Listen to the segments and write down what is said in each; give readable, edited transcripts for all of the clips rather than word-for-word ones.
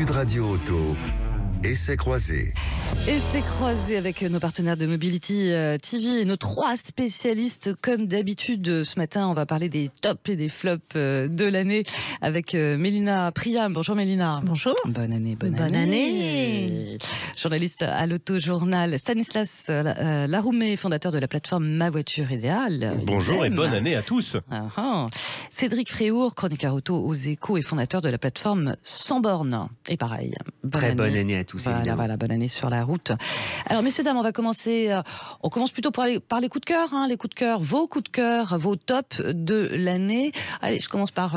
Sud Radio Auto. Essai croisé. Essai croisé avec nos partenaires de Mobility TV et nos 3 spécialistes. Comme d'habitude, ce matin, on va parler des tops et des flops de l'année avec Mélina Priam. Bonjour Mélina. Bonjour. Bonne année, bonne année. Journaliste à l'Auto-Journal. Stanislas Laroumé, fondateur de la plateforme Ma Voiture Idéale. Bonjour et bonne année à tous. Cédric Fréour, chroniqueur auto aux Échos et fondateur de la plateforme Sans Bornes. Et pareil. Bonne année à tous. Voilà, bonne année sur la route. Alors, messieurs, dames, on commence plutôt par les coups de cœur, les coups de cœur, vos coups de cœur, vos tops de l'année. Allez, je commence par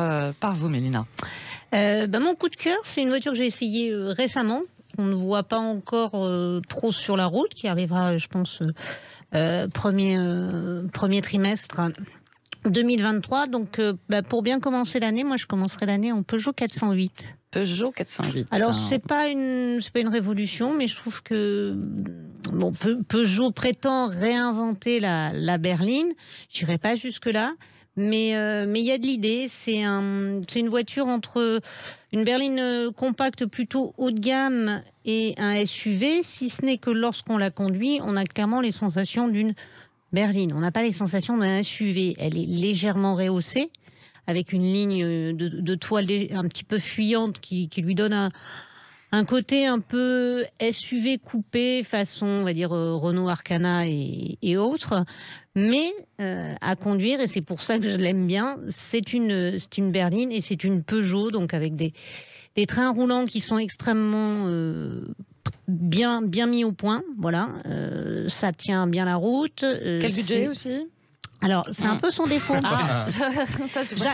vous, Mélina. Mon coup de cœur, c'est une voiture que j'ai essayée récemment. On ne voit pas encore trop sur la route, qui arrivera, je pense, premier trimestre 2023. Donc, pour bien commencer l'année, moi, je commencerai l'année en Peugeot 408. Peugeot 408. Alors, c'est pas une révolution, mais je trouve que Peugeot prétend réinventer la berline. J'irai pas jusque-là. Mais il y a de l'idée. C'est une voiture entre une berline compacte plutôt haut de gamme et un SUV, si ce n'est que lorsqu'on la conduit, on a clairement les sensations d'une berline. On n'a pas les sensations d'un SUV. Elle est légèrement rehaussée, avec une ligne de toile un petit peu fuyante qui lui donne un côté un peu SUV coupé, façon, on va dire, Renault Arcana et autres. Mais à conduire, et c'est pour ça que je l'aime bien, c'est une berline et c'est une Peugeot, donc avec des trains roulants qui sont extrêmement bien mis au point. Voilà, ça tient bien la route. Quel budget aussi ? Alors, c'est un peu son défaut.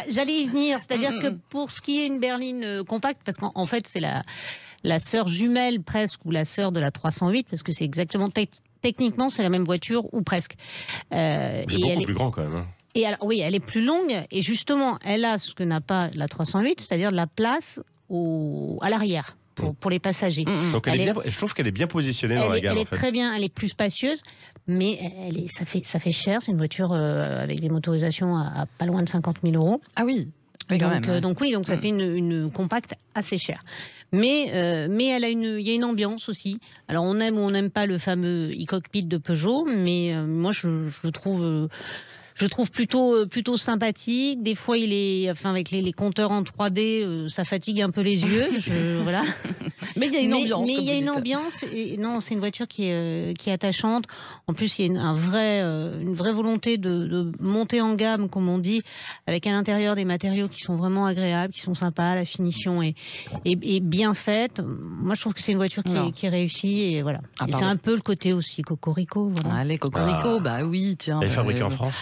J'allais y venir. C'est-à-dire que pour ce qui est une berline compacte, parce qu'en fait, c'est la sœur jumelle presque, ou la sœur de la 308, parce que c'est exactement, techniquement, c'est la même voiture, ou presque. C'est beaucoup plus grand quand même. Et alors, oui, elle est plus longue, et justement, elle a ce que n'a pas la 308, c'est-à-dire de la place à l'arrière. Pour les passagers. Donc je trouve qu'elle est bien positionnée dans la gamme. Elle est très bien, elle est plus spacieuse, mais ça fait cher. C'est une voiture avec des motorisations à pas loin de 50 000 €. Ah oui. Oui, quand même. Donc ça fait une compacte assez chère. Mais il y a une ambiance aussi. Alors on aime ou on n'aime pas le fameux e-cockpit de Peugeot, mais moi je le trouve. Je trouve plutôt sympathique. Des fois, avec les compteurs en 3D, ça fatigue un peu les yeux. Voilà. Mais il y a une ambiance. Mais il y a une ambiance. Et non, c'est une voiture qui est attachante. En plus, il y a une vraie volonté de monter en gamme, comme on dit, avec à l'intérieur des matériaux qui sont vraiment agréables, qui sont sympas. La finition est bien faite. Moi, je trouve que c'est une voiture qui est réussie. Et voilà. Et c'est un peu le côté aussi cocorico. Voilà. Allez, cocorico, oui, tiens. Elle est fabriquée en France.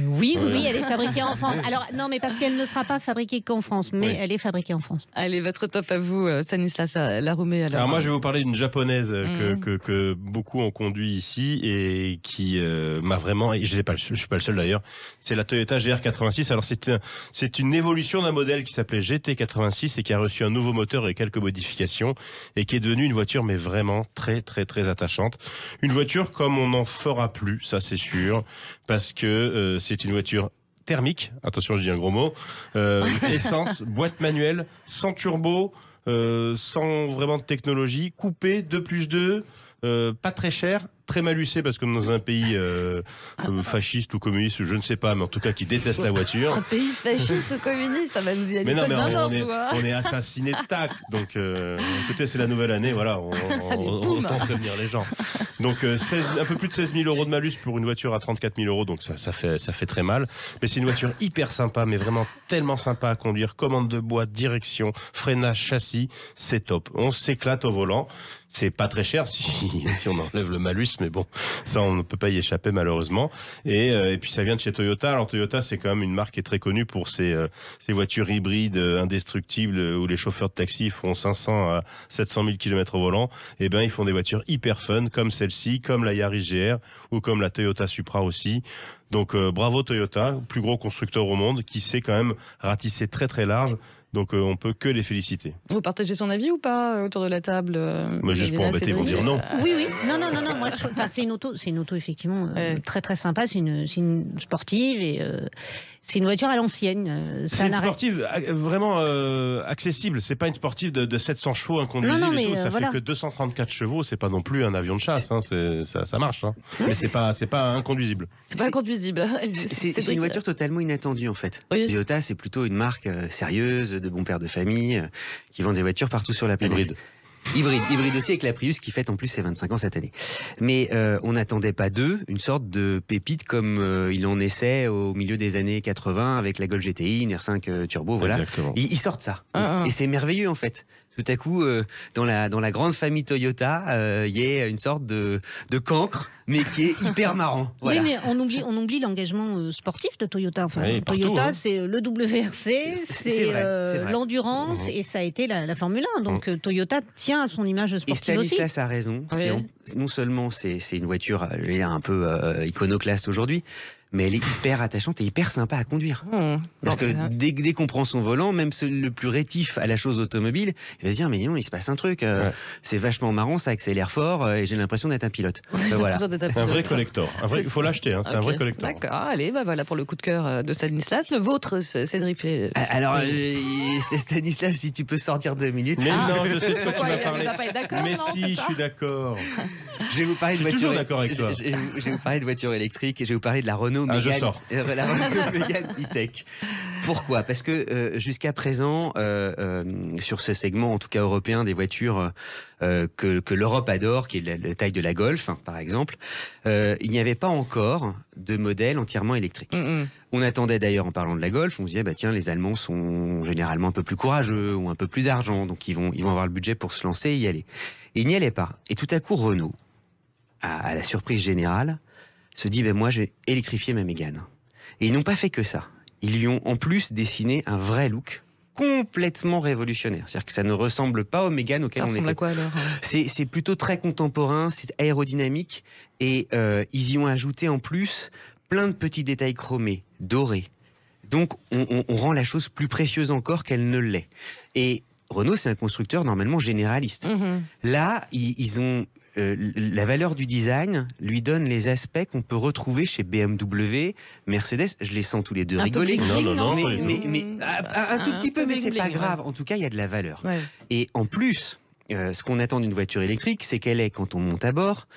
Oui, elle est fabriquée en France. Alors, non, mais parce qu'elle ne sera pas fabriquée qu'en France, mais elle est fabriquée en France. Allez, votre top à vous, Stanislas Laroumé. Alors moi, je vais vous parler d'une japonaise que beaucoup ont conduit ici et qui m'a vraiment, et je suis pas le seul d'ailleurs, c'est la Toyota GR86. Alors c'est une évolution d'un modèle qui s'appelait GT86 et qui a reçu un nouveau moteur et quelques modifications et qui est devenue une voiture mais vraiment très très très attachante. Une voiture comme on n'en fera plus, ça c'est sûr, parce que c'est une voiture thermique, attention je dis un gros mot, essence, boîte manuelle, sans turbo, sans vraiment de technologie, coupé 2+2, pas très cher, très mal usé parce que dans un pays fasciste ou communiste, je ne sais pas, mais en tout cas qui déteste la voiture. Un pays fasciste ou communiste, ça va nous y aller. Mais non, mais on est assassiné de taxes, donc écoutez, c'est la nouvelle année, voilà, on tente de prévenir les gens. Donc un peu plus de 16 000 € de malus pour une voiture à 34 000 €, donc ça fait très mal. Mais c'est une voiture hyper sympa, mais vraiment tellement sympa à conduire, commande de boîte, direction, freinage, châssis, c'est top. On s'éclate au volant. C'est pas très cher si on enlève le malus, mais bon, ça on ne peut pas y échapper malheureusement. Et puis ça vient de chez Toyota. Alors Toyota, c'est quand même une marque qui est très connue pour ses voitures hybrides indestructibles où les chauffeurs de taxi font 500 à 700 000 km au volant. Et ben ils font des voitures hyper fun comme celle-ci, comme la Yaris GR ou comme la Toyota Supra aussi. Donc bravo Toyota, plus gros constructeur au monde, qui sait quand même ratisser très très large. Donc on peut que les féliciter. Vous partagez son avis ou pas autour de la table Mais juste pour embêter, vous dire non. Oui. Non. Moi, c'est une auto effectivement très très sympa. C'est une sportive c'est une voiture à l'ancienne. C'est une sportive vraiment accessible. C'est pas une sportive de 700 chevaux inconduisible. Non, mais et tout. Ça voilà. fait que 234 chevaux. C'est pas non plus un avion de chasse. Hein. Ça marche. Hein. Mais c'est pas inconduisible. C'est pas inconduisible. C'est une voiture totalement inattendue en fait. Oui. Toyota, c'est plutôt une marque sérieuse, de bons pères de famille, qui vend des voitures partout sur la planète. Hybride aussi, avec la Prius qui fête en plus ses 25 ans cette année. Mais on n'attendait pas d'eux une sorte de pépite comme il en essaie au milieu des années 80 avec la Golf GTI, une R5 Turbo, voilà. Exactement. Ils sortent ça. Et c'est merveilleux en fait. Tout à coup, dans la grande famille Toyota, il y a une sorte de cancre, mais qui est hyper marrant. Voilà. Oui, mais on oublie l'engagement sportif de Toyota. Enfin, Oui, partout, Toyota, hein. c'est le WRC, c'est vrai. l'endurance, et ça a été la Formule 1. Donc Toyota tient à son image Et sportive aussi. Stanislas a raison. Oui. Non seulement c'est une voiture je veux dire, un peu iconoclaste aujourd'hui, mais elle est hyper attachante et hyper sympa à conduire. Parce que dès qu'on prend son volant, même le plus rétif à la chose automobile, il va se dire mais non, il se passe un truc. C'est vachement marrant, ça accélère fort et j'ai l'impression d'être un pilote. Voilà. Un vrai collector. Il faut l'acheter. Hein. C'est un vrai collector. D'accord, allez, voilà pour le coup de cœur de Stanislas. Le vôtre, Cédric. Alors, Stanislas, si tu peux sortir 2 minutes. Mais non, je sais de quoi tu vas Il parler. va pas être d'accord, Mais non, si, c'est je ça suis d'accord. Je vais vous parler de Je suis voiture. toujours d'accord avec toi. Je vais vous parler de voiture électrique et je vais vous parler de la Renault Je Mégane. sors. La Renault Mégane E-Tech. Pourquoi ? Parce que jusqu'à présent, sur ce segment, en tout cas européen, des voitures que l'Europe adore, qui est la taille de la Golf, par exemple, il n'y avait pas encore de modèle entièrement électrique. On attendait d'ailleurs, en parlant de la Golf, on se disait, bah tiens, les Allemands sont généralement un peu plus courageux, ou un peu plus d'argent, donc ils vont avoir le budget pour se lancer et y aller. Et ils n'y allaient pas. Et tout à coup, Renault, à la surprise générale, se dit, bah, moi, je vais électrifier ma Mégane. Et ils n'ont pas fait que ça. Ils lui ont en plus dessiné un vrai look complètement révolutionnaire. C'est-à-dire que ça ne ressemble pas aux Mégane auxquelles Ça on ressemble était. à quoi alors ? C'est plutôt très contemporain, c'est aérodynamique, et ils y ont ajouté en plus plein de petits détails chromés, dorés. Donc on rend la chose plus précieuse encore qu'elle ne l'est. Et Renault, c'est un constructeur normalement généraliste. Là, ils ont la valeur du design lui donne les aspects qu'on peut retrouver chez BMW, Mercedes. Je les sens tous les deux Un peu rigoler. bling-bling, Non, Mais un tout petit peu, mais c'est pas bling-bling, grave. En tout cas, il y a de la valeur. Ouais. Et en plus, ce qu'on attend d'une voiture électrique, c'est qu'elle ait, quand on monte à bord,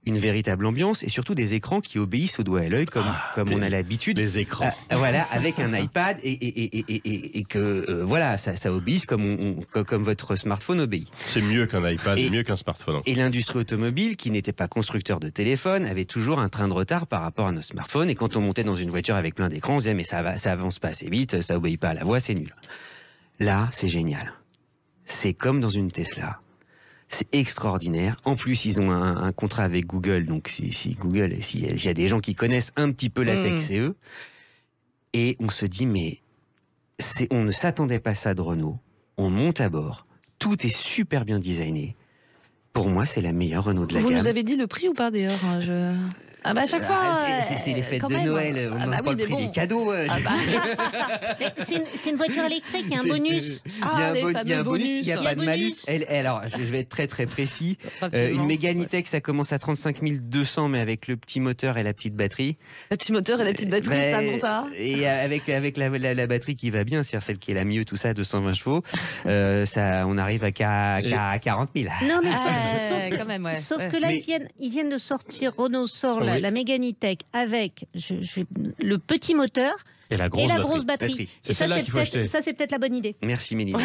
une véritable ambiance et surtout des écrans qui obéissent au doigt et à l'œil comme on a l'habitude. Les écrans. Voilà, avec un iPad et que voilà, ça obéisse comme votre smartphone obéit. C'est mieux qu'un iPad, mieux qu'un smartphone. Et l'industrie automobile, qui n'était pas constructeur de téléphone, avait toujours un train de retard par rapport à nos smartphones. Et quand on montait dans une voiture avec plein d'écrans, on se disait mais ça avance pas assez vite, ça obéit pas à la voix, c'est nul. Là, c'est génial. C'est comme dans une Tesla. C'est extraordinaire. En plus, ils ont un contrat avec Google. Donc, si Google, s'il y a des gens qui connaissent un petit peu la tech, c'est eux. Et on se dit, mais on ne s'attendait pas à ça de Renault. On monte à bord. Tout est super bien designé. Pour moi, c'est la meilleure Renault de la gamme. Vous nous avez dit le prix ou pas d'ailleurs Ah bah à chaque fois. C'est les fêtes quand de même. Noël. On n'a pas le prix des cadeaux. Mais c'est une voiture électrique, il y a un bonus. Il y a un bonus, il n'y a pas de malus. bonus. Alors, je vais être très très précis. Rapidement. Une Mégane E-Tech, ça commence à 35 200, mais avec le petit moteur et la petite batterie. Le petit moteur et la petite batterie, ça monte à. Et avec la batterie qui va bien, c'est-à-dire celle qui est la mieux, tout ça, 220 chevaux, on arrive à 40 000. Non, mais Quand même, ouais. sauf Ouais. que là, Mais- ils viennent de sortir, Renault sort Oui. la Mégane E-Tech avec le petit moteur Et la et la grosse batterie. batterie. C'est Et ça, celle-là qu'il faut acheter. ça, c'est peut-être la bonne idée. Merci Méline.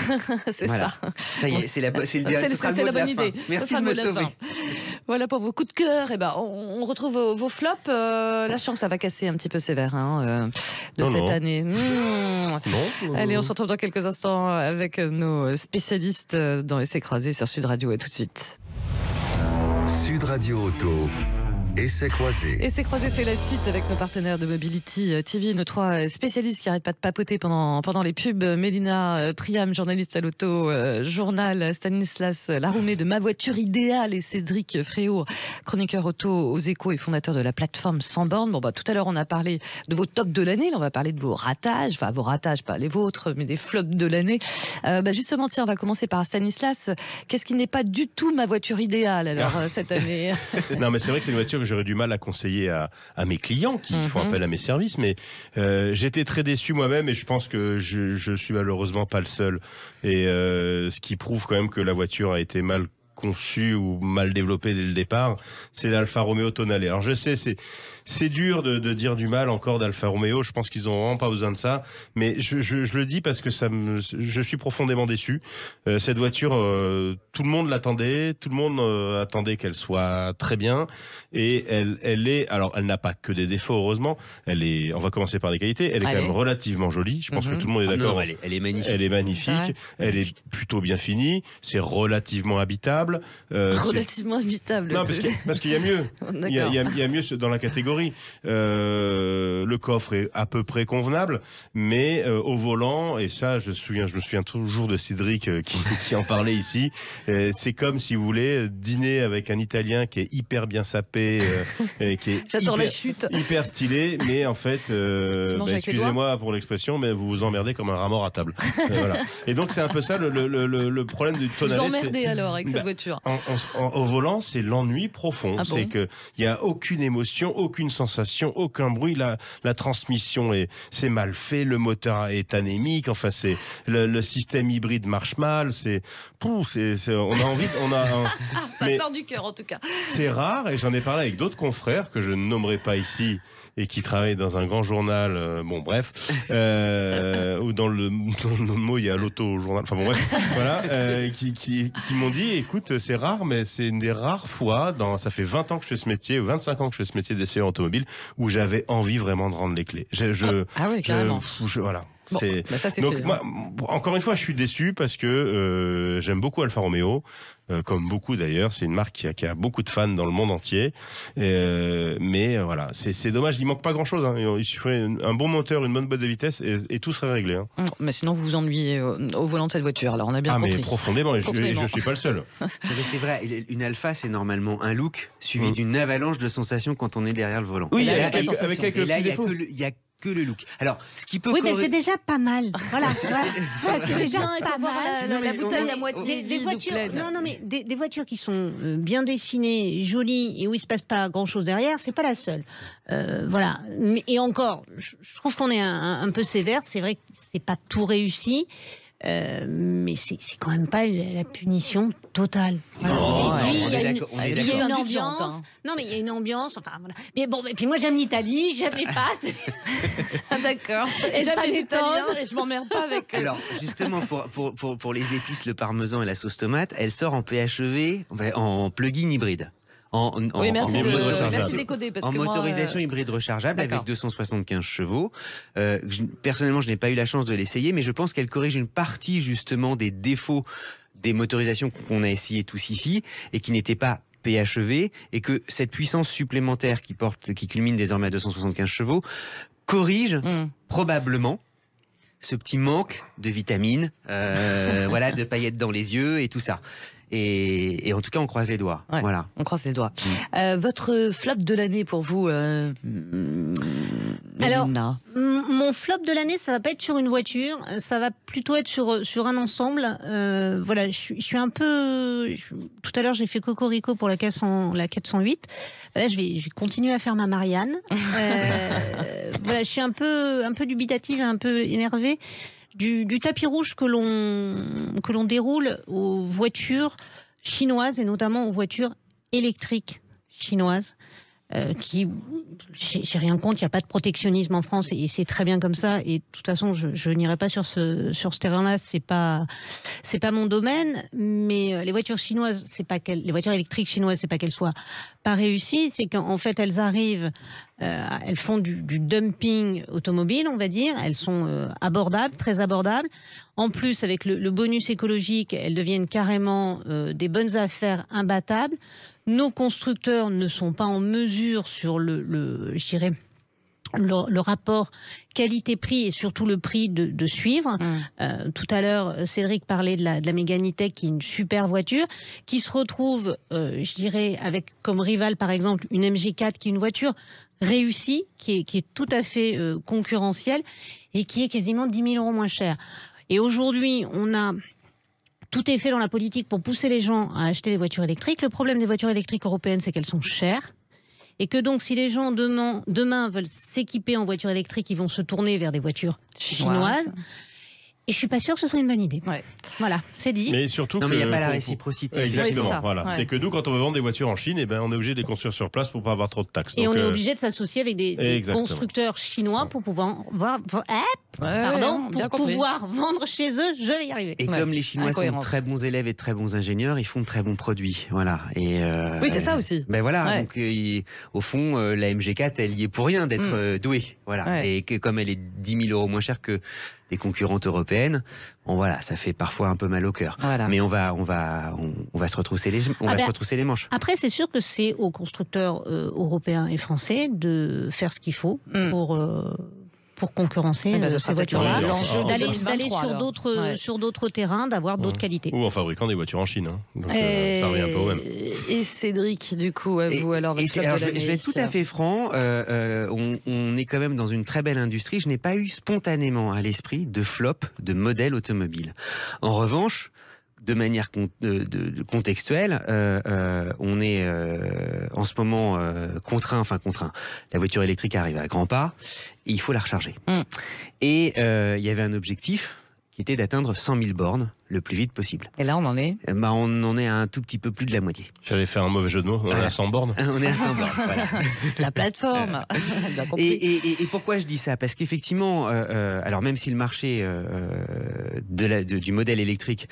C'est Voilà. ça. Ça y est, ce sera le C'est mot la de la bonne fin. idée. Merci Ce sera de le me mot de la sauver. fin. Voilà pour vos coups de cœur. Et ben, on retrouve vos flops. La chance, ça va casser un petit peu sévère de Non, cette non. année. Non. Allez, on se retrouve dans quelques instants avec nos spécialistes dans Essais croisés sur Sud Radio. À tout de suite. Sud Radio Auto, Essais croisés. Essais croisés, c'est la suite avec nos partenaires de Mobility TV, nos trois spécialistes qui n'arrêtent pas de papoter pendant les pubs. Mélina Priam, journaliste à l'auto, journal, Stanislas Laroumé de Ma Voiture Idéale et Cédric Fréau, chroniqueur auto aux Échos et fondateur de la plateforme Sans Bornes. Tout à l'heure, on a parlé de vos tops de l'année. Là, on va parler de vos ratages. Enfin, vos ratages, pas les vôtres, mais des flops de l'année. Justement, tiens, on va commencer par Stanislas. Qu'est-ce qui n'est pas du tout ma voiture idéale, alors, cette année? Non, mais c'est vrai que c'est une voiture que j'aurais du mal à conseiller à mes clients qui font appel à mes services, mais j'étais très déçu moi-même et je pense que je suis malheureusement pas le seul. Et ce qui prouve quand même que la voiture a été mal conçue ou mal développée dès le départ, c'est l'Alfa Romeo Tonale. Alors je sais, c'est dur de dire du mal encore d'Alfa Romeo. Je pense qu'ils ont vraiment pas besoin de ça. Mais je le dis parce que je suis profondément déçu. Cette voiture, tout le monde l'attendait. Tout le monde attendait qu'elle soit très bien. Et alors elle n'a pas que des défauts, heureusement. On va commencer par les qualités. Elle est quand même relativement jolie. Je pense que tout le monde est d'accord. Non, elle est magnifique. Elle est magnifique. Elle est plutôt bien finie. C'est relativement habitable. Relativement habitable. Non, parce qu'il y a mieux. Il y a mieux dans la catégorie. Le coffre est à peu près convenable, mais au volant, et ça je me souviens toujours de Cédric qui en parlait ici, c'est comme si vous voulez dîner avec un Italien qui est hyper bien sapé, qui est hyper stylé, mais en fait, excusez-moi pour l'expression, mais vous vous emmerdez comme un rat mort à table. Voilà. Et donc c'est un peu ça le problème du Tonale. Vous emmerdez alors avec cette voiture. Au volant, c'est l'ennui profond. Ah c'est qu'il n'y a aucune émotion, aucune sensation, aucun bruit. La transmission c'est mal fait, le moteur est anémique. Enfin, c'est le système hybride marche mal. On a envie, ça sort du cœur en tout cas. C'est rare et j'en ai parlé avec d'autres confrères que je ne nommerai pas ici et qui travaillent dans un grand journal, ou dans le mot il y a l'auto-journal, enfin bon bref, voilà, qui m'ont dit, écoute, c'est rare, mais c'est une des rares fois, ça fait 20 ans que je fais ce métier, ou 25 ans que je fais ce métier d'essayeur automobile, où j'avais envie vraiment de rendre les clés. Oui, carrément. Voilà. Bon, ça c'est donc fait, moi, encore une fois, je suis déçu parce que j'aime beaucoup Alfa Romeo, comme beaucoup d'ailleurs. C'est une marque qui a beaucoup de fans dans le monde entier. Mais voilà, c'est dommage. Il manque pas grand-chose. Il suffirait un bon moteur, une bonne boîte de vitesse et tout serait réglé. Mais sinon, vous vous ennuyez au volant de cette voiture. Alors on a bien compris. Mais profondément. Je suis pas le seul. C'est vrai. Une Alfa, c'est normalement un look suivi d'une avalanche de sensations quand on est derrière le volant. Oui, avec quelques petits défauts. Il y a que le look. Alors, ce qui peut c'est déjà pas mal. Voilà. C'est déjà pas mal. La bouteille à moitié des voitures. Non, mais des voitures qui sont bien dessinées, jolies et où il se passe pas grand-chose derrière, c'est pas la seule. Voilà. Et encore, je trouve qu'on est un peu sévère. C'est vrai que c'est pas tout réussi. Mais c'est quand même pas la punition totale. Voilà. Et puis il y a une ambiance. Non, mais il y a une ambiance. Enfin voilà. Mais bon, et puis moi j'aime l'Italie, j'aime les pâtes. D'accord. Et j'aime les Italiens et je m'emmerde pas avec eux. Alors justement pour les épices, le parmesan et la sauce tomate, elle sort en PHEV, en plugin hybride. Merci de décoder. Parce en que motorisation hybride rechargeable avec 275 chevaux. Personnellement, je n'ai pas eu la chance de l'essayer, mais je pense qu'elle corrige une partie justement des défauts des motorisations qu'on a essayé tous ici et qui n'étaient pas PHEV, et que cette puissance supplémentaire qui culmine désormais à 275 chevaux corrige probablement ce petit manque de vitamines, de paillettes dans les yeux et tout ça. Et en tout cas, on croise les doigts. Ouais, voilà. On croise les doigts. Votre flop de l'année pour vous, Alors, mon flop de l'année, ça va pas être sur une voiture, ça va plutôt être sur un ensemble. Voilà, je suis un peu. Tout à l'heure, j'ai fait cocorico pour la 408. Là, je vais continuer à faire ma Marianne. Voilà, je suis un peu dubitative, un peu énervée. Du tapis rouge que l'on déroule aux voitures chinoises et notamment aux voitures électriques chinoises. Qui, j'ai rien contre, il n'y a pas de protectionnisme en France et c'est très bien comme ça. Et de toute façon, je n'irai pas sur ce terrain-là, c'est pas mon domaine. Mais les voitures chinoises, les voitures électriques chinoises, c'est pas qu'elles soient pas réussies, c'est qu'en fait elles arrivent, elles font du dumping automobile, on va dire. Elles sont abordables, très abordables. En plus, avec le bonus écologique, elles deviennent carrément des bonnes affaires imbattables. Nos constructeurs ne sont pas en mesure sur le rapport qualité-prix et surtout le prix de suivre. Tout à l'heure, Cédric parlait de la Mégane E-Tech, qui est une super voiture, qui se retrouve, avec comme rival par exemple une MG4, qui est une voiture réussie, qui est tout à fait concurrentielle et qui est quasiment 10 000 € moins chère. Et aujourd'hui, tout est fait dans la politique pour pousser les gens à acheter des voitures électriques. Le problème des voitures électriques européennes, c'est qu'elles sont chères Et que donc, si les gens demain veulent s'équiper en voiture électrique, ils vont se tourner vers des voitures chinoises. Et je suis pas sûre que ce soit une bonne idée. Ouais. Voilà, c'est dit. Mais surtout il n'y a pas la réciprocité. Exactement. Oui, voilà. Ouais. Et que nous, quand on veut vendre des voitures en Chine, on est obligé de les construire sur place pour pas avoir trop de taxes. Et donc, on est obligé de s'associer avec des constructeurs chinois pour pouvoir pouvoir vendre chez eux. Je vais y arriver. Et comme les Chinois sont très bons élèves et très bons ingénieurs, ils font de très bons produits. Voilà. Et oui, c'est ça aussi. Ben voilà. Donc, au fond, la MG4, elle y est pour rien d'être douée. Voilà. Et que comme elle est 10 000 € moins chère que des concurrentes européennes, voilà, ça fait parfois un peu mal au cœur. Voilà. Mais on va se retrousser les manches. Après, c'est sûr que c'est aux constructeurs européens et français de faire ce qu'il faut pour concurrencer ces voitures-là, d'aller sur d'autres terrains, d'avoir d'autres qualités. Ou en fabriquant des voitures en Chine. Hein. Donc, ça revient un peu au même. Et Cédric, du coup, vous alors, votre club de l'année. Je vais être tout à fait franc, on est quand même dans une très belle industrie. Je n'ai pas eu spontanément à l'esprit de flop de modèles automobiles. En revanche, de manière contextuelle, on est en ce moment contraint. La voiture électrique arrive à grands pas, et il faut la recharger. Et il y avait un objectif qui était d'atteindre 100 000 bornes le plus vite possible. Et là, on en est on en est à un tout petit peu plus de la moitié. J'allais faire un mauvais jeu de mots. On est à 100 bornes. On est à 100 bornes, voilà. La plateforme. Et pourquoi je dis ça? Parce qu'effectivement, alors même si le marché du modèle électrique,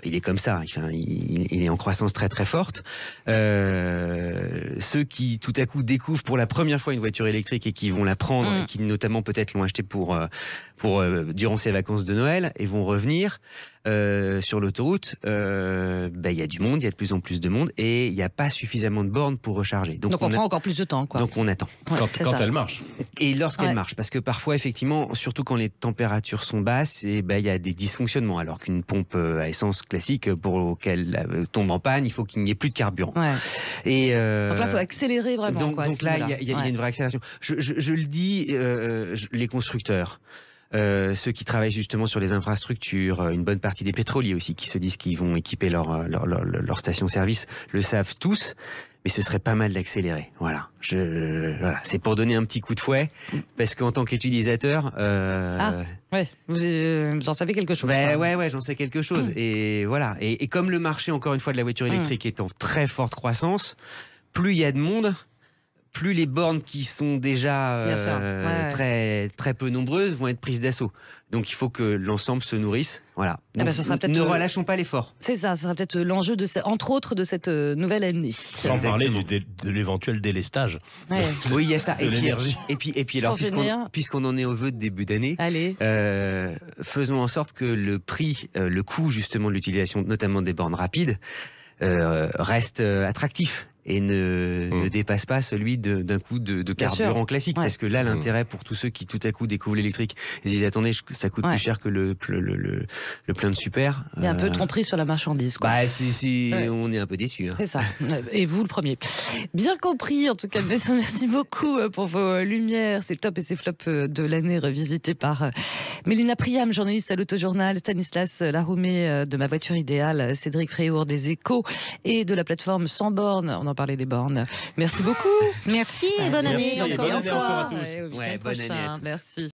il est comme ça, il est en croissance très très forte, ceux qui tout à coup découvrent pour la première fois une voiture électrique et qui vont la prendre, et qui notamment peut-être l'ont achetée pour durant ces vacances de Noël et vont revenir sur l'autoroute, il y a du monde, il y a de plus en plus de monde et il n'y a pas suffisamment de bornes pour recharger. Donc on prend encore plus de temps, quoi. Donc on attend. Quand elle marche. Et lorsqu'elle marche, parce que parfois, effectivement, surtout quand les températures sont basses, il y a des dysfonctionnements. Alors qu'une pompe à essence classique, pour qu'elle tombe en panne, il faut qu'il n'y ait plus de carburant. Et donc là, il faut accélérer vraiment. Donc là, il y a une vraie accélération. Je le dis, les constructeurs, ceux qui travaillent justement sur les infrastructures, une bonne partie des pétroliers aussi, qui se disent qu'ils vont équiper leur station-service, le savent tous. Mais ce serait pas mal d'accélérer. Voilà. C'est pour donner un petit coup de fouet, parce qu'en tant qu'utilisateur, vous en savez quelque chose. J'en sais quelque chose. Et voilà. Et comme le marché, encore une fois, de la voiture électrique est en très forte croissance, plus il y a de monde, plus les bornes qui sont déjà très très peu nombreuses vont être prises d'assaut. Donc il faut que l'ensemble se nourrisse. Voilà. Donc, ne relâchons pas l'effort. C'est ça, ça sera peut-être l'enjeu entre autres de cette nouvelle année. Sans parler de l'éventuel délestage. Oui, il y a ça. Et puis alors, puisqu'on en est au vœu de début d'année, faisons en sorte que le coût justement de l'utilisation, notamment des bornes rapides, reste attractif. Et ne dépasse pas celui d'un coût de carburant classique. Parce que là, l'intérêt pour tous ceux qui tout à coup découvrent l'électrique, ils disent attendez, ça coûte plus cher que le plein de super. Il y a un peu de tromperie sur la marchandise, quoi. On est un peu déçus. C'est ça. Et vous, le premier. Bien compris, en tout cas. Merci beaucoup pour vos lumières, ces tops et ces flops de l'année revisités par Mélina Priam, journaliste à l'Autojournal, Stanislas Laroumé de Ma Voiture Idéale, Cédric Fréour des Échos et de la plateforme Sans Bornes. On en parlait des bornes. Merci beaucoup. Merci et bonne année. Encore une fois. Bonne année à tous. Merci.